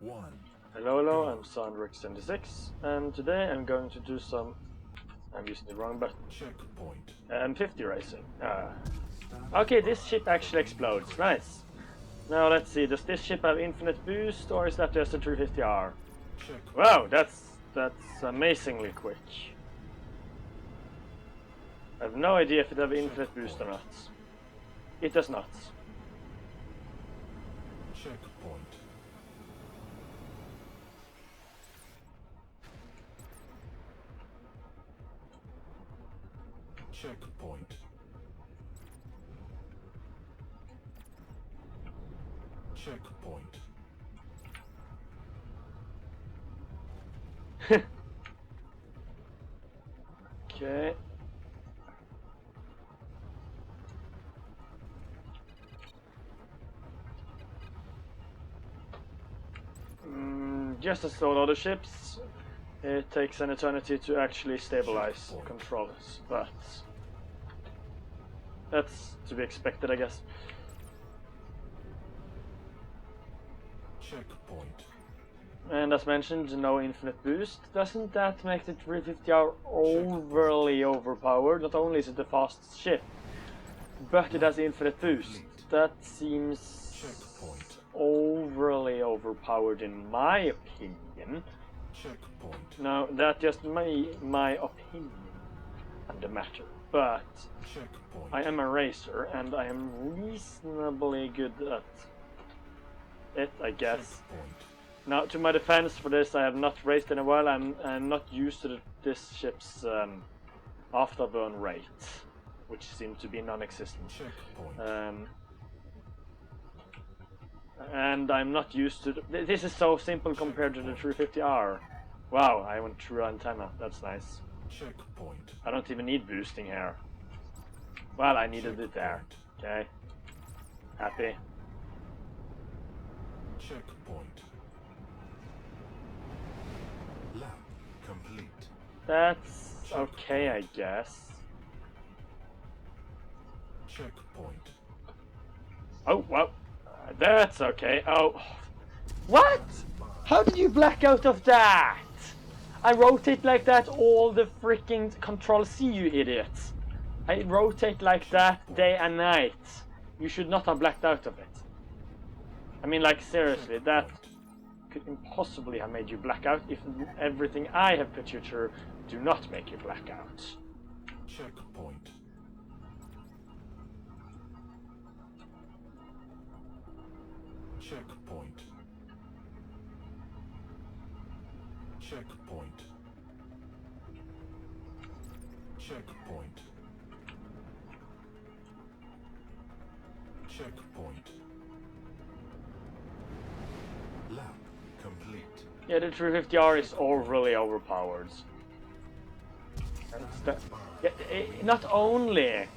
1. Hello, I'm StarCitizen76, and today I'm going to do some... I'm using the wrong button. Checkpoint. M50 racing. Okay, this ship actually explodes. Nice. Now let's see, does this ship have infinite boost, or is that just a 350R? Wow, that's amazingly quick. I have no idea if it has infinite boost or not. It does not. Checkpoint. Checkpoint. Checkpoint. Okay. Just as all other ships, it takes an eternity to actually stabilize controls, but that's to be expected, I guess. Checkpoint. And as mentioned, no infinite boost. Doesn't that make the 350R overly overpowered? Not only is it the fastest ship, but it has infinite boost. That seems overly overpowered in my opinion. Checkpoint. Now, that's just my opinion on the matter. But Checkpoint. I am a racer, and I am reasonably good at it, I guess. Checkpoint. Now, to my defense for this, I have not raced in a while. I'm not used to this ship's afterburn rate, which seems to be non-existent. Checkpoint. And I'm not used to... This is so simple compared to the 350R. Wow, I went through antenna. That's nice. Checkpoint. I don't even need boosting here. Well, I needed it there. Okay. Happy. Checkpoint. Lap complete. That's okay, I guess. Checkpoint. Oh, well. That's okay. Oh. What? How did you black out of that? I rotate like that all the freaking control C, you idiots. I rotate like that day and night. You should not have blacked out of it. I mean, like, seriously, that could impossibly have made you black out if everything I have put you through do not make you black out. Checkpoint. Checkpoint. Checkpoint. Checkpoint. Checkpoint. Lap complete. Yeah, the 350R is overly overpowered. Not only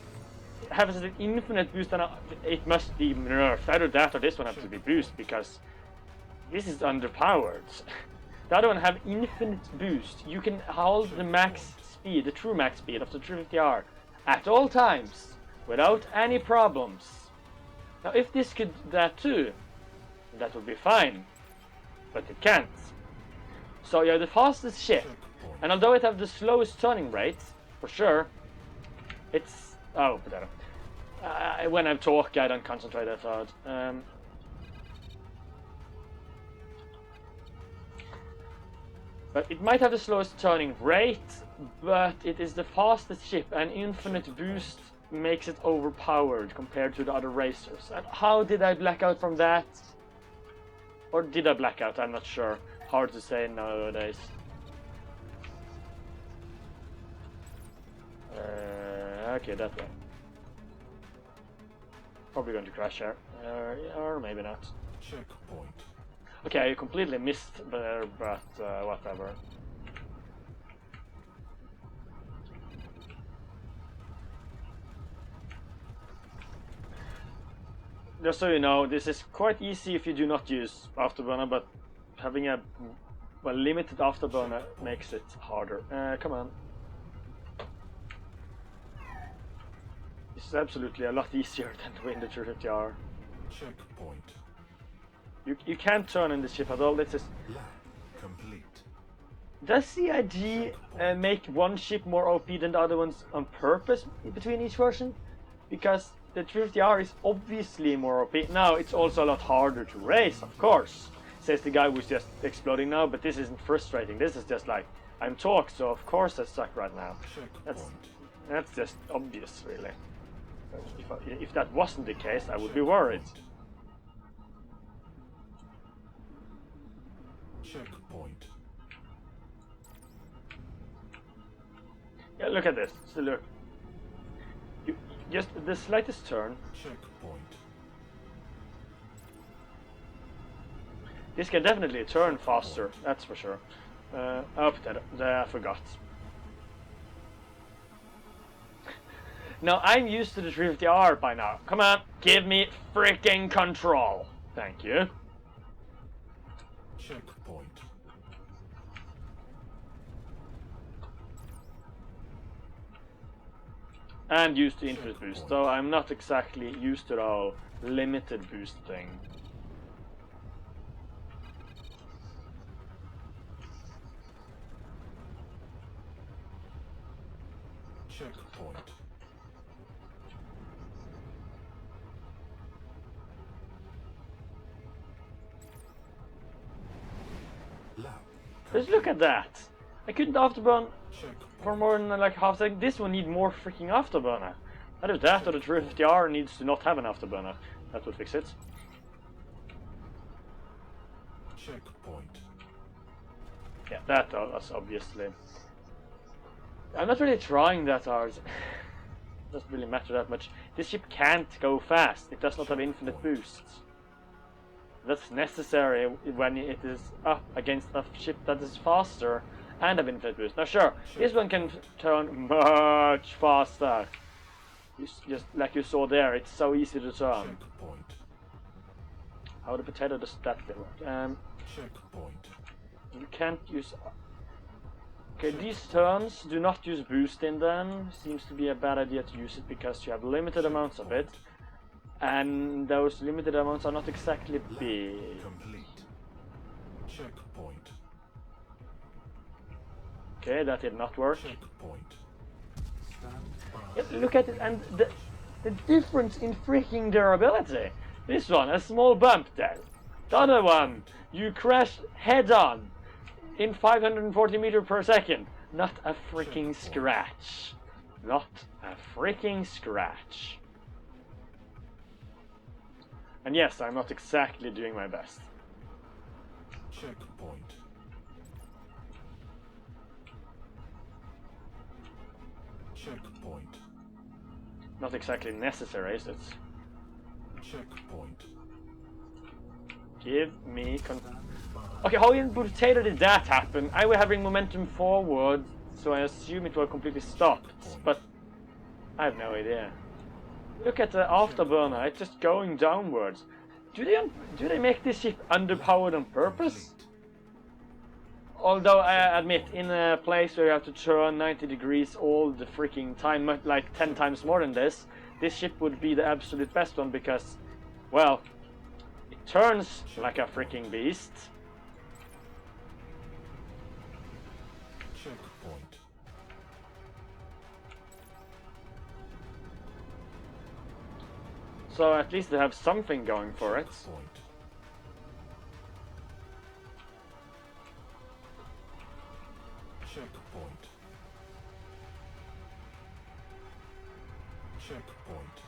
has an infinite boost, and it must be nerfed. Either that or this one has to be boosted, because this is underpowered. The other one have infinite boost. You can hold the max speed, the true max speed of the 350R at all times without any problems. Now, if this could do that too, that would be fine, but it can't. So you're the fastest ship, and although it have the slowest turning rate, for sure, it's... oh, potato. When I talk, I don't concentrate that hard. But it might have the slowest turning rate, but it is the fastest ship, and infinite boost makes it overpowered compared to the other racers. And how did I black out from that? Or did I black out? I'm not sure. Hard to say nowadays. Okay, that way. Probably going to crash here. Or maybe not. Checkpoint. Okay, I completely missed there, but whatever. Just so you know, this is quite easy if you do not use afterburner, but having a limited afterburner makes it harder. Come on. This is absolutely a lot easier than to win the 350R. Checkpoint. You can't turn in the ship at all. This is. Lap complete. Does CIG make one ship more OP than the other ones on purpose between each version? Because the 350R is obviously more OP. Now, it's also a lot harder to race, of course, says the guy who's just exploding now, but this isn't frustrating. This is just like, I'm talked, so of course I suck right now. That's just obvious, really. If that wasn't the case, I would be worried. Checkpoint. Yeah, look at this. So look. Just the slightest turn. Checkpoint. This can definitely turn faster, that's for sure. Oh, I forgot. Now, I'm used to the 350R by now. Come on, give me freaking control. Thank you. Checkpoint. And used to infinite boost, so I'm not exactly used to the whole limited boost thing. Checkpoint. Lap. Just look at that. I couldn't afterburn Checkpoint. for more than like half a second. This one needs more freaking afterburner. Either that or the 350R needs to not have an afterburner. That would fix it. Checkpoint. Yeah, that was obviously. I'm not really trying that hard. Doesn't really matter that much. This ship can't go fast. It does not have infinite boosts. That's necessary when it is up against a ship that is faster and have infinite boost. Now sure, this one can turn much faster. Just like you saw there, it's so easy to turn. Checkpoint. How the potato does that work? Checkpoint. You can't use. Okay, these turns do not use boost in them. Seems to be a bad idea to use it because you have limited amounts of it, and those limited amounts are not exactly big. Complete. Checkpoint. Okay, that did not work. Checkpoint. Stand by. Yeah, look at it, and the difference in freaking durability. This one, a small bump there. The other one, you crash head on in 540 meters per second. Not a freaking scratch. Not a freaking scratch. And yes, I'm not exactly doing my best. Checkpoint. Checkpoint. Not exactly necessary, is it? Checkpoint. Give me Okay, how in potato did that happen? I was having momentum forward, so I assume it was completely stopped, but I have no idea. Look at the afterburner, it's just going downwards. Do they make this ship underpowered on purpose? Although I admit, in a place where you have to turn 90 degrees all the freaking time, like 10 times more than this ship would be the absolute best one because, well, it turns like a freaking beast. Checkpoint. So at least they have something going for it. Checkpoint. Checkpoint. Checkpoint.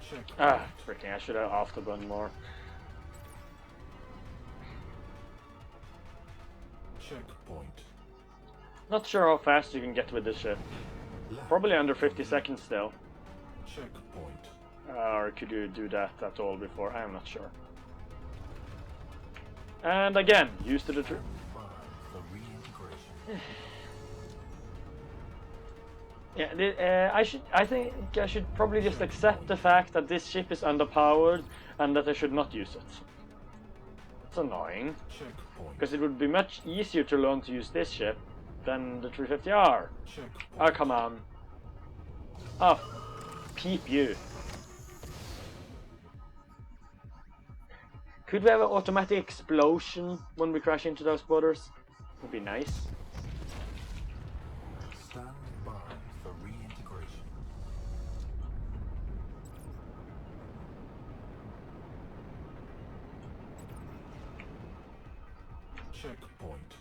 Checkpoint. Ah, freaking, I should have afterburned more. Checkpoint. Not sure how fast you can get with this ship. Probably under 50 seconds still. Checkpoint. Or could you do that at all before? I am not sure. And again, used to the For reintegration. Yeah, I think I should probably just accept the fact that this ship is underpowered and that I should not use it. It's annoying, Checkpoint. because it would be much easier to learn to use this ship than the 350R. Checkpoint. Oh, come on. Oh, peep you. Could we have an automatic explosion when we crash into those borders? Would be nice. Stand by for reintegration. Checkpoint.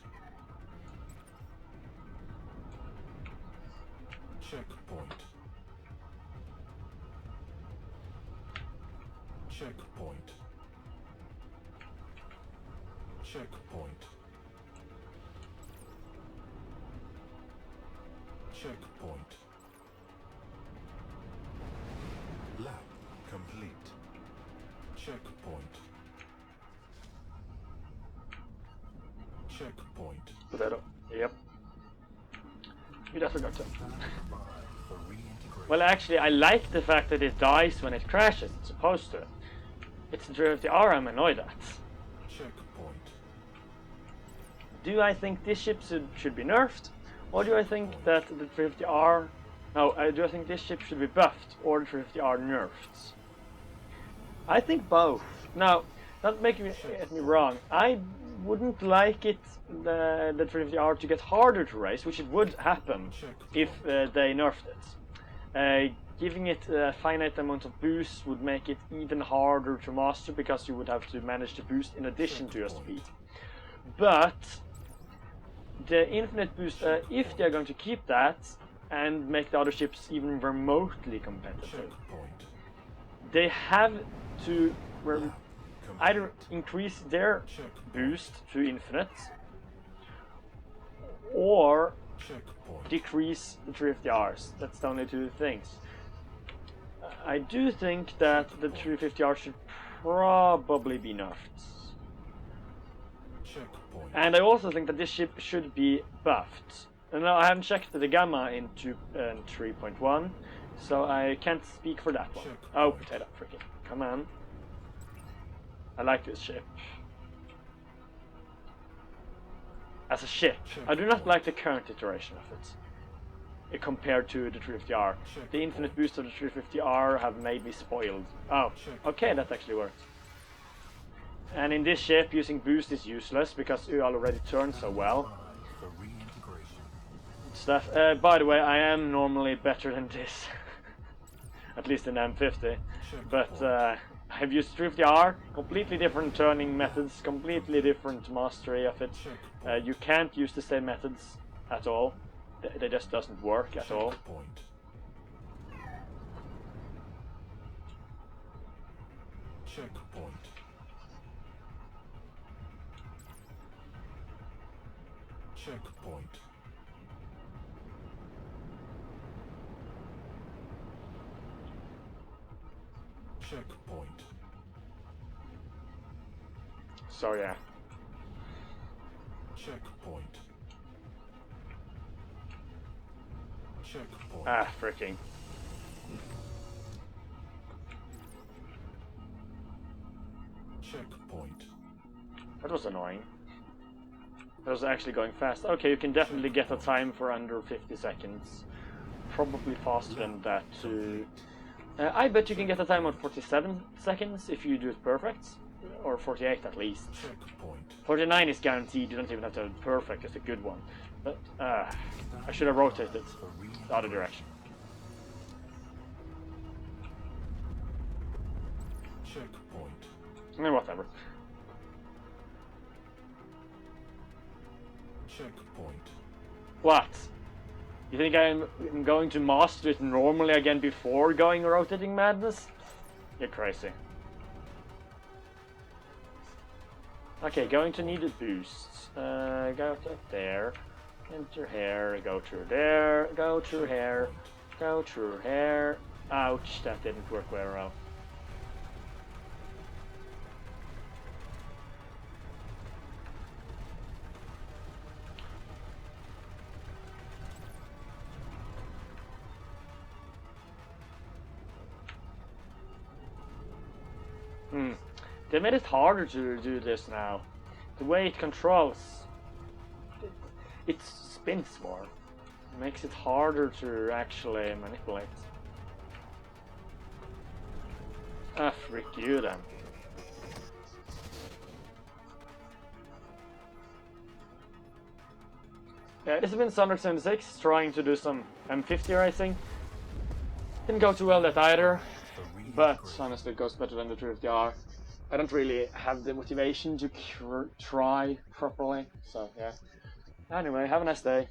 Checkpoint. Checkpoint. Checkpoint. Checkpoint. Lab complete. Checkpoint. Checkpoint. Potato. Yep. You'd have forgot to. Stand by for reintegration. Well, actually, I like the fact that it dies when it crashes. It's supposed to. It's the 350R I'm annoyed at. Checkpoint. Do I think this ship should be nerfed? Or do I think that the 350R... No, do I think this ship should be buffed or the 350R nerfed? I think both. Now, don't get me wrong. I wouldn't like it, the 350R to get harder to race, which it would happen if they nerfed it. Giving it a finite amount of boost would make it even harder to master because you would have to manage the boost in addition to your speed. But the infinite boost, if they're going to keep that and make the other ships even remotely competitive, they have to either increase their boost to infinite or decrease the 350Rs. That's the only two things. I do think that the 350R should probably be nerfed. And I also think that this ship should be buffed. And now I haven't checked the gamma in 3.1, so I can't speak for that one. Oh, potato, freaking. Come on. I like this ship. As a ship, I do not like the current iteration of it. Compared to the 350R. The infinite boost of the 350R have made me spoiled. Oh, okay, that actually worked. And in this ship, using boost is useless because you already turned so well. Stuff. By the way, I am normally better than this. At least in M50. But I've used 350R, completely different turning methods, completely different mastery of it. You can't use the same methods at all. They just doesn't work at all. Checkpoint. Checkpoint. Checkpoint. So yeah. Checkpoint. Checkpoint. Ah, freaking. Checkpoint. That was annoying. That was actually going fast. Okay, you can definitely get a time for under 50 seconds. Probably faster than that too. I bet you can get a time on 47 seconds if you do it perfect. Or 48 at least. 49 is guaranteed, you don't even have to have it perfect, it's a good one. But I should have rotated the other direction. Checkpoint. Whatever. Checkpoint. What? You think I'm going to master it normally again before going rotating madness? You're crazy. Okay, going to need a boost. Go up there. Enter here. Go through there. Go through here. Go through here. Ouch, that didn't work very well. They made it harder to do this now. The way it controls, it spins more. It makes it harder to actually manipulate. Ah, frick you then. Yeah, this has been StarCitizen trying to do some M50 racing. Didn't go too well that either, but honestly it goes better than the 350R. I don't really have the motivation to try properly, so yeah. Anyway, have a nice day.